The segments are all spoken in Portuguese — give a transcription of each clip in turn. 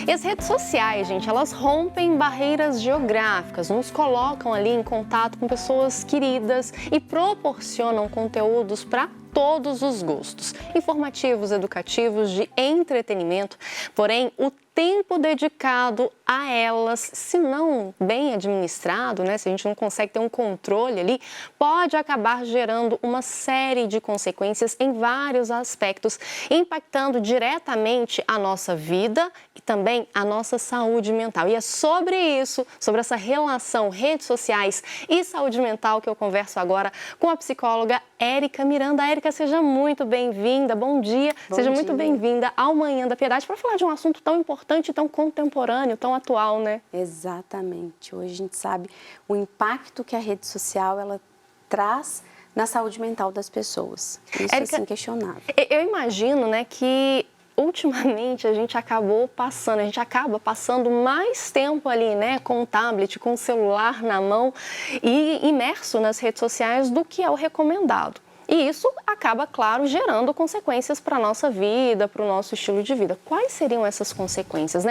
E as redes sociais, gente, elas rompem barreiras geográficas, nos colocam ali em contato com pessoas queridas e proporcionam conteúdos para todos os gostos, informativos, educativos, de entretenimento. Porém, o tempo dedicado a elas, se não bem administrado, se a gente não consegue ter um controle ali, pode acabar gerando uma série de consequências em vários aspectos, impactando diretamente a nossa vida e também a nossa saúde mental. E é sobre isso, sobre essa relação redes sociais e saúde mental que eu converso agora com a psicóloga Érica Miranda. Érica, seja muito bem-vinda, bom dia, seja muito bem-vinda ao Manhã da Piedade para falar de um assunto tão importante, tão contemporâneo, tão atual, né? Exatamente. Hoje a gente sabe o impacto que a rede social ela traz na saúde mental das pessoas. Isso Érica, é inquestionável. Eu imagino, que ultimamente a gente acaba passando mais tempo ali, com o tablet, com o celular na mão e imerso nas redes sociais do que é o recomendado. E isso acaba, claro, gerando consequências para a nossa vida, para o nosso estilo de vida. Quais seriam essas consequências,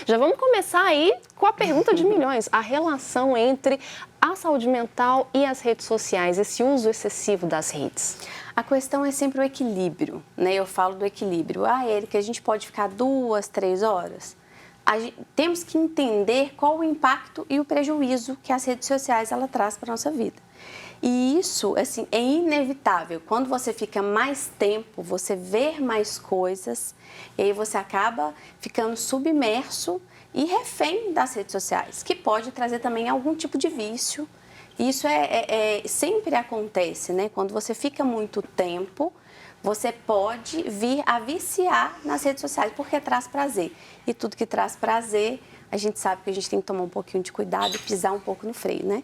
Já vamos começar aí com a pergunta de milhões, a relação entre a saúde mental e as redes sociais, esse uso excessivo das redes. A questão é sempre o equilíbrio, Eu falo do equilíbrio. Érica, a gente pode ficar 2, 3 horas? Temos que entender qual o impacto e o prejuízo que as redes sociais ela traz para a nossa vida. E isso, é inevitável. Quando você fica mais tempo, você vê mais coisas, e aí você acaba ficando submerso e refém das redes sociais, que pode trazer também algum tipo de vício. Isso sempre acontece, Quando você fica muito tempo, você pode vir a viciar nas redes sociais, porque traz prazer. E tudo que traz prazer, a gente sabe que a gente tem que tomar um pouquinho de cuidado e pisar um pouco no freio,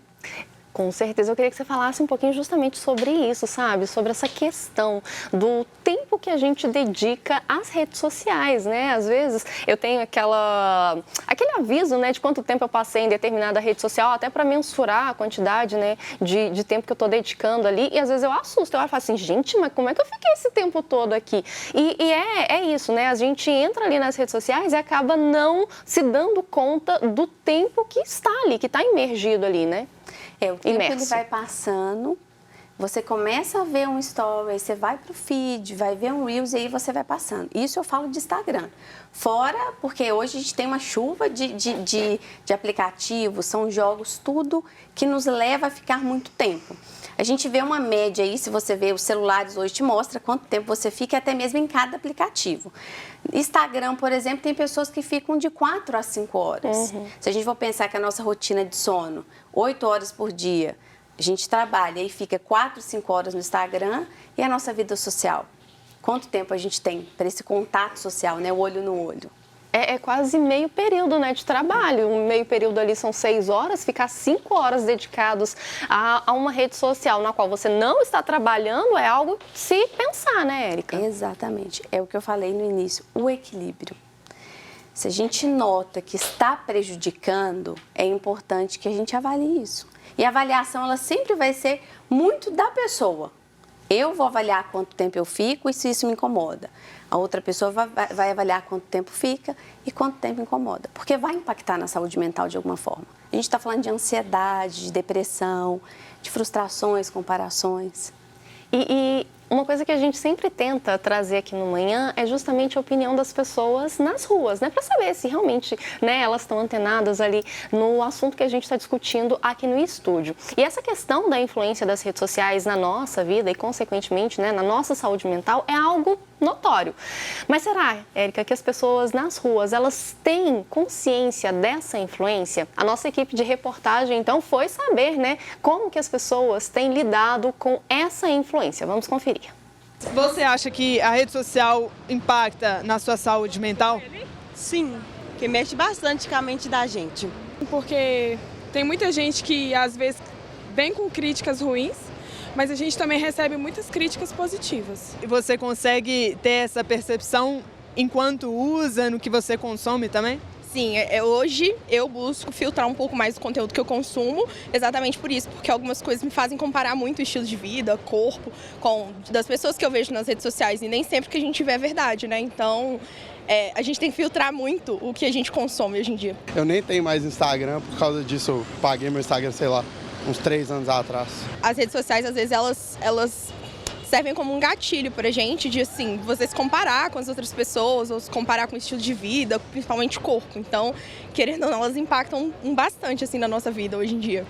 Com certeza, eu queria que você falasse um pouquinho justamente sobre isso, sobre essa questão do tempo que a gente dedica às redes sociais, Às vezes eu tenho aquele aviso, de quanto tempo eu passei em determinada rede social, até para mensurar a quantidade, de tempo que eu estou dedicando ali, e às vezes eu assusto, eu falo assim, gente, mas como é que eu fiquei esse tempo todo aqui? E é isso, A gente entra ali nas redes sociais e acaba não se dando conta do tempo que está ali, que está imergido ali, O tempo ele vai passando, você começa a ver um story, aí você vai pro feed, vai ver um Reels e aí você vai passando. Isso eu falo de Instagram. Fora, porque hoje a gente tem uma chuva de aplicativos, são jogos, tudo que nos leva a ficar muito tempo. A gente vê uma média aí, se você vê os celulares hoje, te mostra quanto tempo você fica, até mesmo em cada aplicativo. Instagram, por exemplo, tem pessoas que ficam de 4 a 5 horas. Se a gente for pensar que a nossa rotina de sono, 8 horas por dia, a gente trabalha e fica 4, 5 horas no Instagram, e a nossa vida social? Quanto tempo a gente tem para esse contato social, o olho no olho? É quase meio período, de trabalho. Um meio período ali são 6 horas, ficar 5 horas dedicados a uma rede social na qual você não está trabalhando é algo de se pensar, Érica? Exatamente. É o que eu falei no início, o equilíbrio. Se a gente nota que está prejudicando, é importante que a gente avalie isso. E a avaliação, ela sempre vai ser muito da pessoa. Eu vou avaliar quanto tempo eu fico e se isso me incomoda. A outra pessoa vai avaliar quanto tempo fica e quanto tempo incomoda. Porque vai impactar na saúde mental de alguma forma. A gente está falando de ansiedade, de depressão, de frustrações, comparações. E uma coisa que a gente sempre tenta trazer aqui no Manhã é justamente a opinião das pessoas nas ruas, para saber se realmente elas estão antenadas ali no assunto que a gente está discutindo aqui no estúdio. E essa questão da influência das redes sociais na nossa vida e, consequentemente, na nossa saúde mental é algo notório. Mas será, Érica, que as pessoas nas ruas, elas têm consciência dessa influência? A nossa equipe de reportagem, então, foi saber, como que as pessoas têm lidado com essa influência. Vamos conferir. Você acha que a rede social impacta na sua saúde mental? Sim, que mexe bastante com a mente da gente. Porque tem muita gente que, às vezes, vem com críticas ruins, mas a gente também recebe muitas críticas positivas. E você consegue ter essa percepção enquanto usa, no que você consome também? Sim, hoje eu busco filtrar um pouco mais o conteúdo que eu consumo, exatamente por isso, porque algumas coisas me fazem comparar muito o estilo de vida, corpo, das pessoas que eu vejo nas redes sociais, e nem sempre que a gente vê é verdade, Então, a gente tem que filtrar muito o que a gente consome hoje em dia. Eu nem tenho mais Instagram, por causa disso eu paguei meu Instagram, sei lá, uns 3 anos atrás. As redes sociais, às vezes, elas servem como um gatilho pra gente, de assim, você se comparar com as outras pessoas, ou se comparar com o estilo de vida, principalmente corpo. Então, querendo ou não, elas impactam bastante, assim, na nossa vida hoje em dia.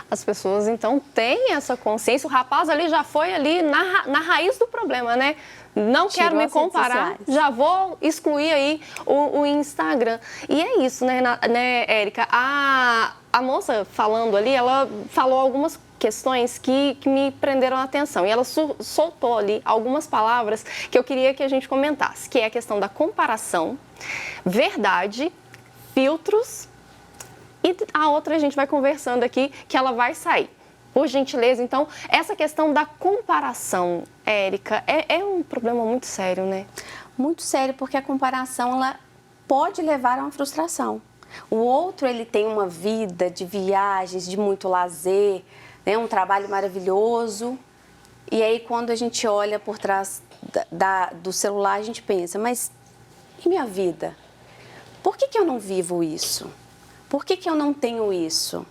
As pessoas, então, têm essa consciência. O rapaz ali já foi ali na raiz do problema, né? Não quero me comparar, já vou excluir aí o Instagram. E é isso, né, Érica? A moça falando ali, ela falou algumas questões que me prenderam a atenção. E ela soltou ali algumas palavras que eu queria que a gente comentasse, que é a questão da comparação, verdade, filtros, e a outra a gente vai conversando aqui, que ela vai sair. Por gentileza, então, essa questão da comparação, Érica, é um problema muito sério, né? Muito sério, porque a comparação, ela pode levar a uma frustração. O outro, ele tem uma vida de viagens, de muito lazer, né, um trabalho maravilhoso. E aí, quando a gente olha por trás do celular, a gente pensa, mas e minha vida? Por que eu não vivo isso? Por que eu não tenho isso?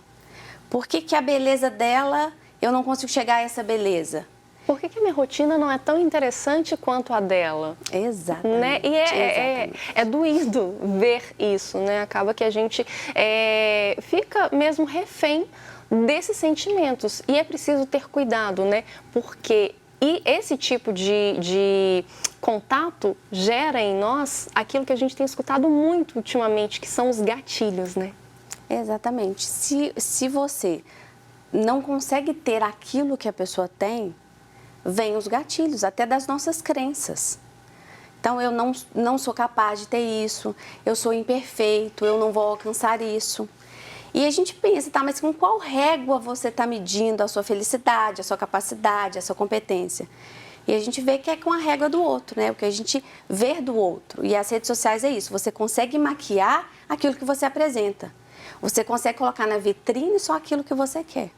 Por que a beleza dela, eu não consigo chegar a essa beleza? Por que a minha rotina não é tão interessante quanto a dela? Exatamente. Né? E é doído ver isso, né? Acaba que a gente fica mesmo refém desses sentimentos. E é preciso ter cuidado, né? Porque esse tipo de contato gera em nós aquilo que a gente tem escutado muito ultimamente, que são os gatilhos, né? Exatamente. Se você não consegue ter aquilo que a pessoa tem, vem os gatilhos, até das nossas crenças. Então, eu não sou capaz de ter isso, eu sou imperfeito, eu não vou alcançar isso. E a gente pensa, tá, mas com qual régua você está medindo a sua felicidade, a sua capacidade, a sua competência? E a gente vê que é com a régua do outro, né? O que a gente vê do outro. E as redes sociais é isso, você consegue maquiar aquilo que você apresenta. Você consegue colocar na vitrine só aquilo que você quer.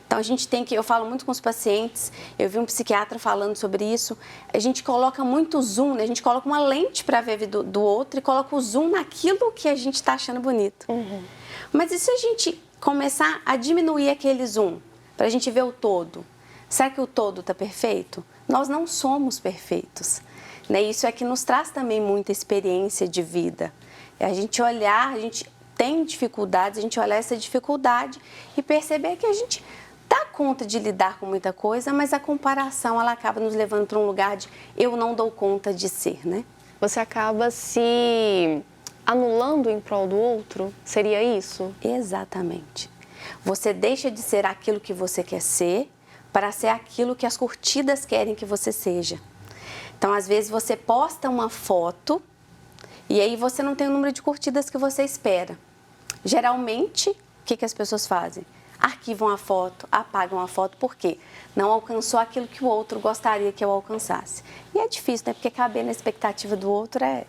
Então, a gente tem que, eu falo muito com os pacientes, eu vi um psiquiatra falando sobre isso, a gente coloca muito zoom, né? A gente coloca uma lente para ver do outro e coloca o zoom naquilo que a gente está achando bonito. Uhum. Mas e se a gente começar a diminuir aquele zoom, para a gente ver o todo? Será que o todo está perfeito? Nós não somos perfeitos, né? Isso é que nos traz também muita experiência de vida. É a gente olhar, a gente tem dificuldades, a gente olhar essa dificuldade e perceber que a gente dá conta de lidar com muita coisa, mas a comparação, ela acaba nos levando para um lugar de eu não dou conta de ser, né? Você acaba se anulando em prol do outro? Seria isso? Exatamente. Você deixa de ser aquilo que você quer ser para ser aquilo que as curtidas querem que você seja. Então, às vezes, você posta uma foto e aí você não tem o número de curtidas que você espera. Geralmente, o que as pessoas fazem? Arquivam a foto, apagam a foto, por quê? Não alcançou aquilo que o outro gostaria que eu alcançasse. E é difícil, né? Porque caber na expectativa do outro é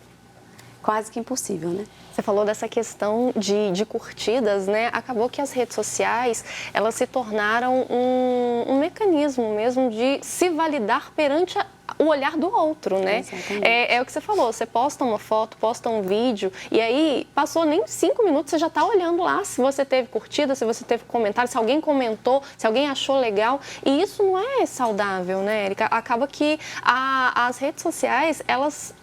quase que impossível, né? Você falou dessa questão de curtidas, né? Acabou que as redes sociais, elas se tornaram um mecanismo mesmo de se validar perante o olhar do outro, né? É o que você falou, você posta uma foto, posta um vídeo, e aí passou nem 5 minutos, você já está olhando lá se você teve curtida, se você teve comentário, se alguém comentou, se alguém achou legal, e isso não é saudável, né, Érica? Acaba que as redes sociais, elas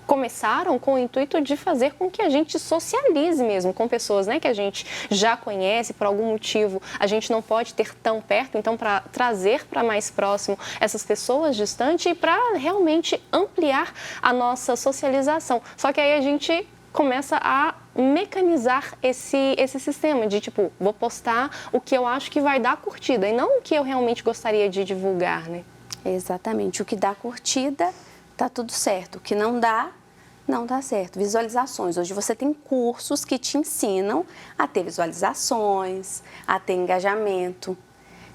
começaram com o intuito de fazer com que a gente socialize mesmo com pessoas, né, que a gente já conhece, por algum motivo a gente não pode ter tão perto, então para trazer para mais próximo essas pessoas distantes e para realmente ampliar a nossa socialização. Só que aí a gente começa a mecanizar esse sistema de tipo, vou postar o que eu acho que vai dar curtida e não o que eu realmente gostaria de divulgar, né? Exatamente, o que dá curtida tá tudo certo, o que não dá certo. Visualizações. Hoje você tem cursos que te ensinam a ter visualizações, a ter engajamento.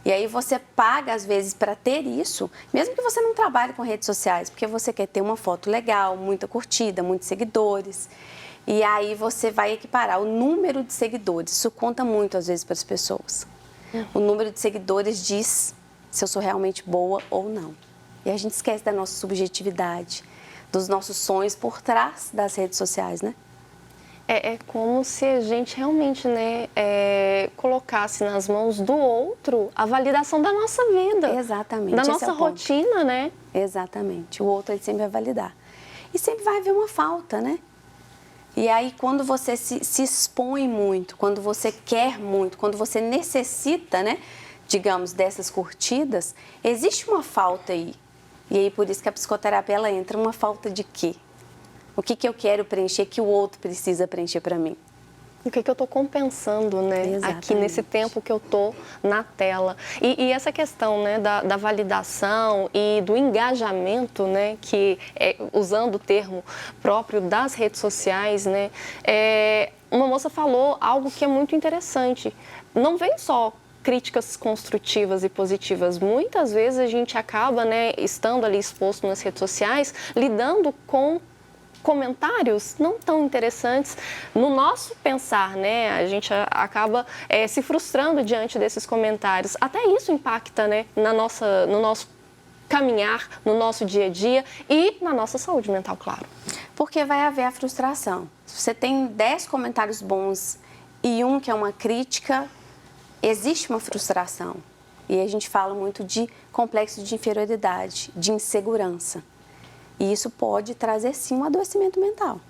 E aí você paga, às vezes, para ter isso, mesmo que você não trabalhe com redes sociais, porque você quer ter uma foto legal, muita curtida, muitos seguidores. E aí você vai equiparar o número de seguidores. Isso conta muito, às vezes, para as pessoas. O número de seguidores diz se eu sou realmente boa ou não. E a gente esquece da nossa subjetividade, dos nossos sonhos por trás das redes sociais, né? É como se a gente realmente, né, colocasse nas mãos do outro a validação da nossa vida. Exatamente. Da esse nossa é o ponto. rotina, né? Exatamente. O outro ele sempre vai validar. E sempre vai haver uma falta, né? E aí, quando você se expõe muito, quando você quer muito, quando você necessita, né, digamos, dessas curtidas, existe uma falta aí. E aí, por isso que a psicoterapia, ela entra, uma falta de quê? O que eu quero preencher que o outro precisa preencher para mim? O que eu estou compensando, né? Exatamente. Aqui nesse tempo que eu estou na tela. E essa questão, né, da validação e do engajamento, né, que usando o termo próprio das redes sociais, né, uma moça falou algo que é muito interessante. Não vem só críticas construtivas e positivas. Muitas vezes a gente acaba, né, estando ali exposto nas redes sociais, lidando com comentários não tão interessantes no nosso pensar, né? A gente acaba se frustrando diante desses comentários. Até isso impacta, né, no nosso caminhar, no nosso dia a dia e na nossa saúde mental, claro. Porque vai haver a frustração. Se você tem 10 comentários bons e um que é uma crítica, existe uma frustração. E a gente fala muito de complexo de inferioridade, de insegurança. E isso pode trazer, sim, um adoecimento mental.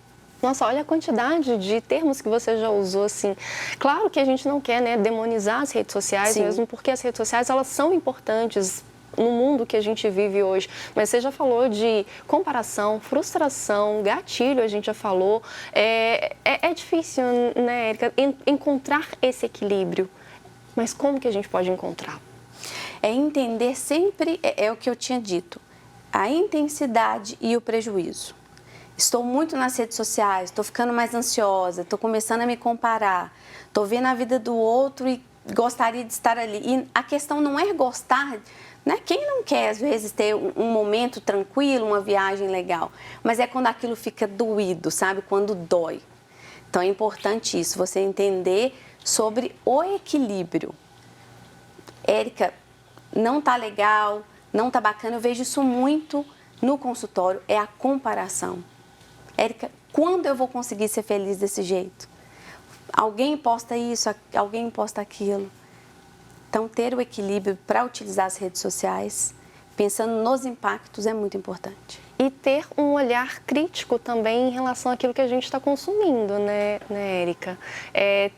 Nossa, olha a quantidade de termos que você já usou, assim. Claro que a gente não quer, né, demonizar as redes sociais, sim, mesmo porque as redes sociais, elas são importantes no mundo que a gente vive hoje. Mas você já falou de comparação, frustração, gatilho, a gente já falou. É difícil, né, Érica, encontrar esse equilíbrio. Mas como que a gente pode encontrar? É entender sempre, é o que eu tinha dito, a intensidade e o prejuízo. Estou muito nas redes sociais, estou ficando mais ansiosa, estou começando a me comparar, estou vendo a vida do outro e gostaria de estar ali. E a questão não é gostar, né? Quem não quer, às vezes, ter um momento tranquilo, uma viagem legal, mas é quando aquilo fica doído, sabe? Quando dói. Então é importante isso, você entender sobre o equilíbrio. Érica, não tá legal, não tá bacana, eu vejo isso muito no consultório, é a comparação. Érica, quando eu vou conseguir ser feliz desse jeito? Alguém posta isso, alguém posta aquilo. Então, ter o equilíbrio para utilizar as redes sociais, pensando nos impactos, é muito importante. E ter um olhar crítico também em relação àquilo que a gente está consumindo, né, Érica?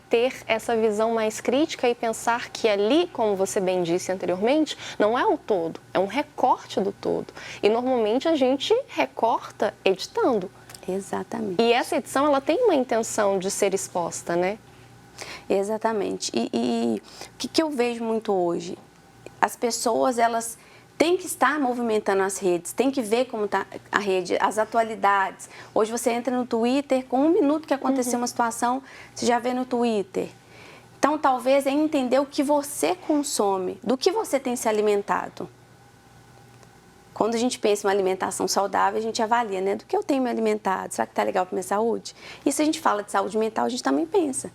Ter essa visão mais crítica e pensar que ali, como você bem disse anteriormente, não é o todo, é um recorte do todo. E normalmente a gente recorta editando. Exatamente. E essa edição, ela tem uma intenção de ser exposta, né? Exatamente. E o que eu vejo muito hoje? As pessoas, elas tem que estar movimentando as redes, tem que ver como está a rede, as atualidades. Hoje você entra no Twitter, com um minuto que aconteceu uma situação, você já vê no Twitter. Então, talvez é entender o que você consome, do que você tem se alimentado. Quando a gente pensa em uma alimentação saudável, a gente avalia, né? Do que eu tenho me alimentado, será que está legal para minha saúde? E se a gente fala de saúde mental, a gente também pensa.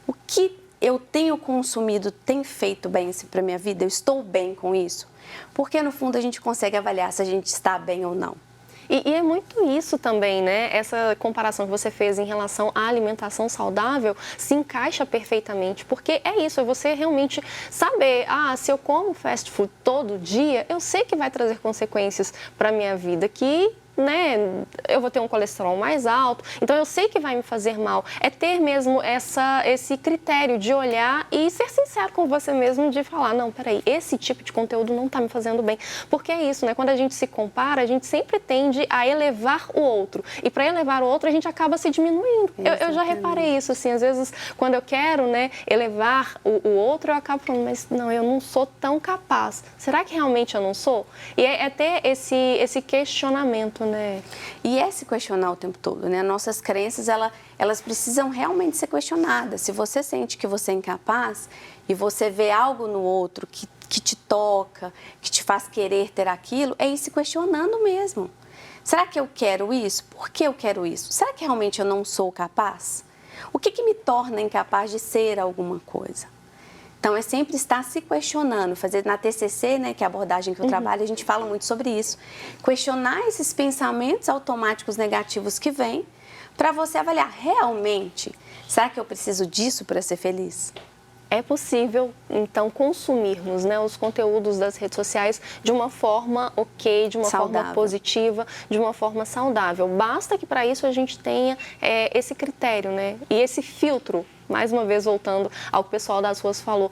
O que eu tenho consumido tem feito bem para a minha vida? Eu estou bem com isso? Porque, no fundo, a gente consegue avaliar se a gente está bem ou não. E é muito isso também, né? Essa comparação que você fez em relação à alimentação saudável se encaixa perfeitamente, porque é isso, é você realmente saber, se eu como fast food todo dia, eu sei que vai trazer consequências para a minha vida, que, né, eu vou ter um colesterol mais alto, então eu sei que vai me fazer mal. É ter mesmo esse critério de olhar e ser sincero com você mesmo, de falar, não, peraí, esse tipo de conteúdo não está me fazendo bem. Porque é isso, né? Quando a gente se compara, a gente sempre tende a elevar o outro. E para elevar o outro, a gente acaba se diminuindo. Eu já reparei isso, assim, às vezes, quando eu quero, né, elevar o outro, eu acabo falando, mas não, eu não sou tão capaz. Será que realmente eu não sou? E é ter esse questionamento, né? E é se questionar o tempo todo, né? Nossas crenças, elas precisam realmente ser questionadas. Se você sente que você é incapaz e você vê algo no outro que te toca, que te faz querer ter aquilo, é ir se questionando mesmo. Será que eu quero isso? Por que eu quero isso? Será que realmente eu não sou capaz? O que me torna incapaz de ser alguma coisa? Então, é sempre estar se questionando, fazer na TCC, né, que é a abordagem que eu trabalho, a gente fala muito sobre isso. Questionar esses pensamentos automáticos negativos que vêm, para você avaliar realmente, será que eu preciso disso para ser feliz? É possível, então, consumirmos, né, os conteúdos das redes sociais de uma forma ok, de uma forma positiva, de uma forma saudável. Basta que para isso a gente tenha esse critério, né, e esse filtro. Mais uma vez, voltando ao que o pessoal das ruas falou,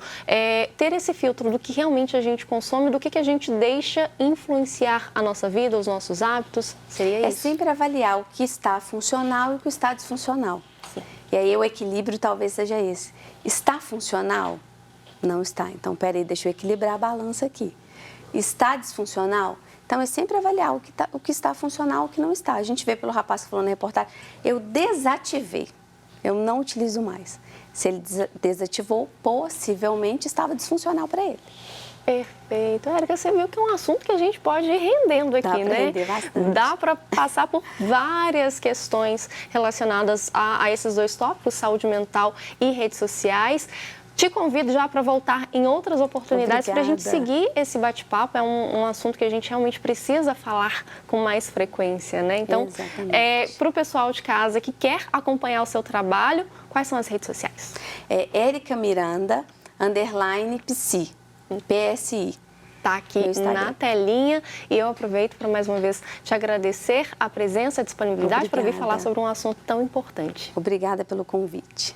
ter esse filtro do que realmente a gente consome, do que a gente deixa influenciar a nossa vida, os nossos hábitos, seria isso? É sempre avaliar o que está funcional e o que está disfuncional. Sim. E aí o equilíbrio talvez seja esse. Está funcional? Não está. Então, peraí, deixa eu equilibrar a balança aqui. Está disfuncional? Então, é sempre avaliar o que está funcional e o que não está. A gente vê pelo rapaz que falou na reportagem, eu desativei, eu não utilizo mais. Se ele desativou, possivelmente estava disfuncional para ele. Perfeito. Érica, você viu que é um assunto que a gente pode ir rendendo aqui, né? Dá para passar por várias questões relacionadas a esses dois tópicos, saúde mental e redes sociais. Te convido já para voltar em outras oportunidades para a gente seguir esse bate-papo. É um assunto que a gente realmente precisa falar com mais frequência, né? Então, para o pessoal de casa que quer acompanhar o seu trabalho, quais são as redes sociais? Érica Miranda, _PSI. PSI. Está aqui na telinha e eu aproveito para mais uma vez te agradecer a presença, a disponibilidade para vir falar sobre um assunto tão importante. Obrigada pelo convite.